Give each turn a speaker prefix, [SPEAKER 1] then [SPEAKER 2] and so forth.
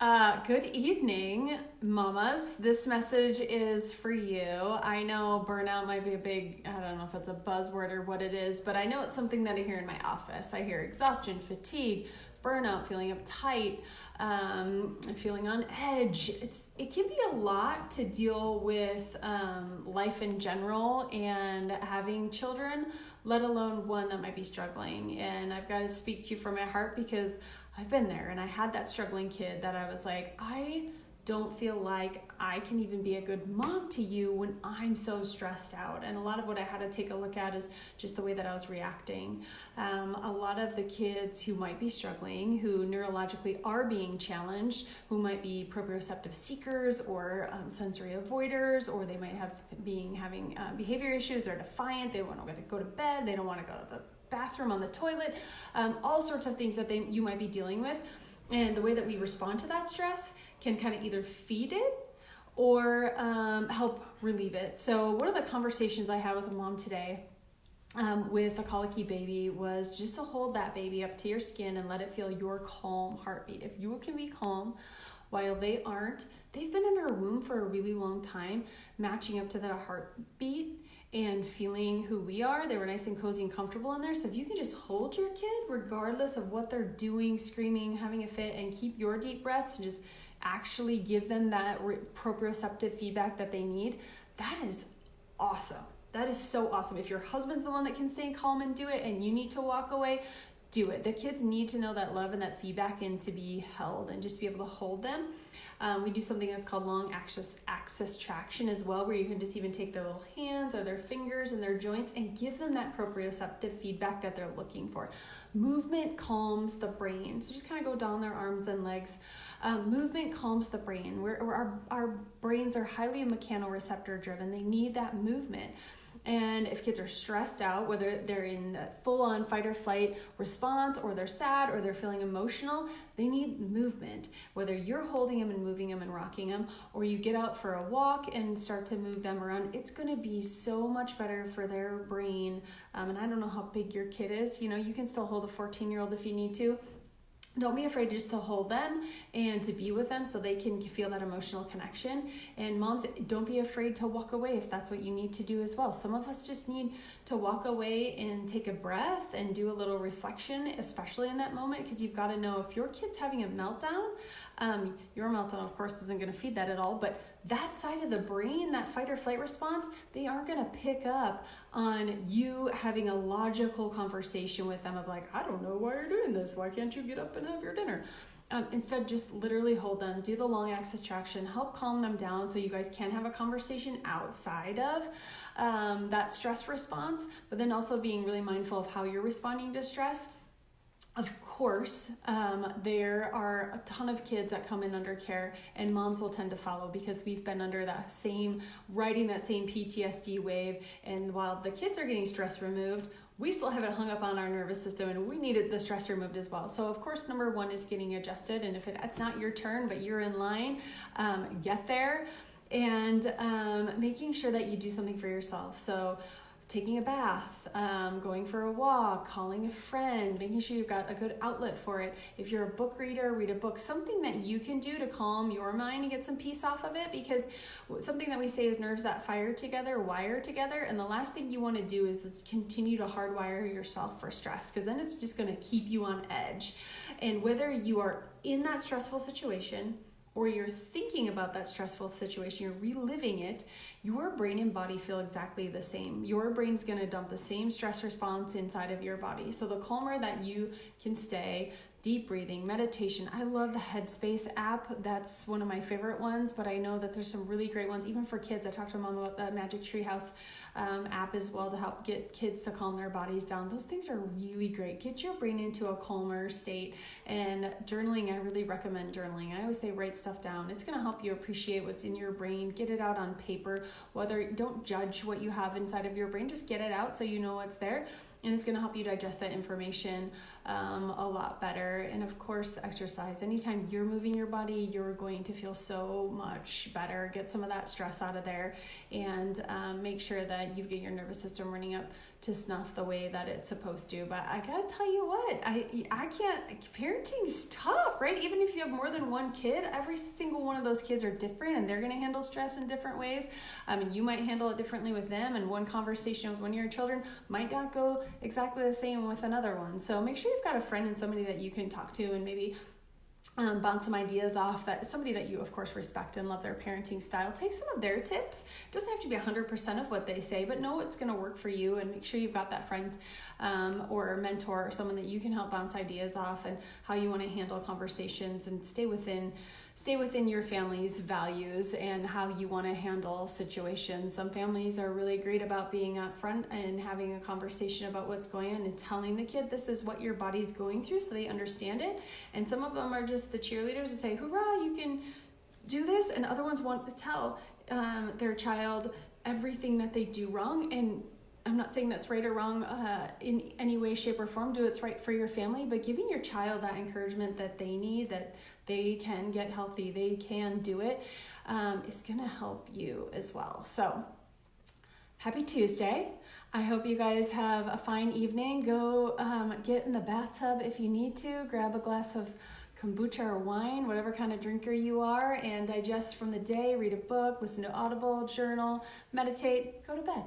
[SPEAKER 1] Good evening, mamas. This message is for you. I know burnout might be I don't know if it's a buzzword or what it is, but I know it's something that I hear in my office. I hear exhaustion, fatigue, burnout, feeling uptight, feeling on edge. It can be a lot to deal with life in general and having children, let alone one that might be struggling. And I've got to speak to you from my heart because I've been there and I had that struggling kid that I was like, I don't feel like I can even be a good mom to you when I'm so stressed out. And a lot of what I had to take a look at is just the way that I was reacting. A lot of the kids who might be struggling, who neurologically are being challenged, who might be proprioceptive seekers or sensory avoiders, or they might have having behavior issues. They're defiant. They want to go to bed. They don't want to go to the bathroom, on the toilet, all sorts of things that you might be dealing with. And the way that we respond to that stress can kind of either feed it or help relieve it. So one of the conversations I had with a mom today with a colicky baby was just to hold that baby up to your skin and let it feel your calm heartbeat. If you can be calm while they aren't, they've been in our womb for a really long time, matching up to that heartbeat and feeling who we are. They were nice and cozy and comfortable in there. So if you can just hold your kid regardless of what they're doing, screaming, having a fit, and keep your deep breaths and just actually give them that proprioceptive feedback that they need, that is awesome. That is so awesome. If your husband's the one that can stay calm and do it and you need to walk away, do it. The kids need to know that love and that feedback and to be held and just be able to hold them. We do something that's called long axis traction as well, where you can just even take their little hands or their fingers and their joints and give them that proprioceptive feedback that they're looking for. Movement calms the brain. So just kind of go down their arms and legs. Movement calms the brain. Our brains are highly mechanoreceptor driven. They need that movement. And if kids are stressed out, whether they're in the full-on fight or flight response, or they're sad, or they're feeling emotional, they need movement. Whether you're holding them and moving them and rocking them, or you get out for a walk and start to move them around, it's going to be so much better for their brain. And I don't know how big your kid is. You can still hold a 14-year-old if you need to. Don't be afraid just to hold them and to be with them so they can feel that emotional connection. And moms, don't be afraid to walk away if that's what you need to do as well. Some of us just need to walk away and take a breath and do a little reflection, especially in that moment, because you've got to know if your kid's having a meltdown, your meltdown, of course, isn't going to feed that at all, but that side of the brain, that fight or flight response, they aren't going to pick up on you having a logical conversation with them of like, I don't know why you're doing this. Why can't you get up and have your dinner? Instead, just literally hold them, do the long axis traction, help calm them down so you guys can have a conversation outside of that stress response, but then also being really mindful of how you're responding to stress. Of course, there are a ton of kids that come in under care, and moms will tend to follow because we've been under riding that same PTSD wave. And while the kids are getting stress removed, we still have it hung up on our nervous system, and we needed the stress removed as well. So of course, number one is getting adjusted. And if it's not your turn, but you're in line, get there and making sure that you do something for yourself. So taking a bath, going for a walk, calling a friend, making sure you've got a good outlet for it. If you're a book reader, read a book, something that you can do to calm your mind and get some peace off of it, because something that we say is nerves that fire together, wire together, and the last thing you want to do is continue to hardwire yourself for stress, because then it's just going to keep you on edge. And whether you are in that stressful situation, or you're thinking about that stressful situation, you're reliving it, your brain and body feel exactly the same. Your brain's gonna dump the same stress response inside of your body. So the calmer that you can stay, deep breathing, meditation. I love the Headspace app. That's one of my favorite ones, but I know that there's some really great ones, even for kids. I talked to Mom about the Magic Treehouse app as well to help get kids to calm their bodies down. Those things are really great. Get your brain into a calmer state. And journaling, I really recommend journaling. I always say write stuff down. It's going to help you appreciate what's in your brain. Get it out on paper. Don't judge what you have inside of your brain. Just get it out so you know what's there. And it's going to help you digest that information a lot better. And of course, exercise. Anytime you're moving your body, you're going to feel so much better. Get some of that stress out of there, and make sure that you get your nervous system running up to snuff the way that it's supposed to. But I gotta tell you what, I can't, parenting's tough, right? Even if you have more than one kid, every single one of those kids are different, and they're gonna handle stress in different ways. And you might handle it differently with them, and one conversation with one of your children might not go exactly the same with another one. So make sure you've got a friend and somebody that you can talk to and maybe bounce some ideas off, that somebody that you of course respect and love their parenting style. Take some of their tips. It doesn't have to be 100% of what they say, but know what's going to work for you, and make sure you've got that friend or mentor or someone that you can help bounce ideas off, and how you want to handle conversations, and stay within your family's values and how you want to handle situations. Some families are really great about being up front and having a conversation about what's going on and telling the kid this is what your body's going through so they understand it. And some of them are just the cheerleaders and say, hurrah, you can do this. And other ones want to tell their child everything that they do wrong. And I'm not saying that's right or wrong in any way, shape, or form. Do what's right for your family, but giving your child that encouragement that they need, that they can get healthy, they can do it, is going to help you as well. So happy Tuesday. I hope you guys have a fine evening. Go get in the bathtub if you need to. Grab a glass of kombucha or wine, whatever kind of drinker you are, and digest from the day. Read a book, listen to Audible, journal, meditate, go to bed.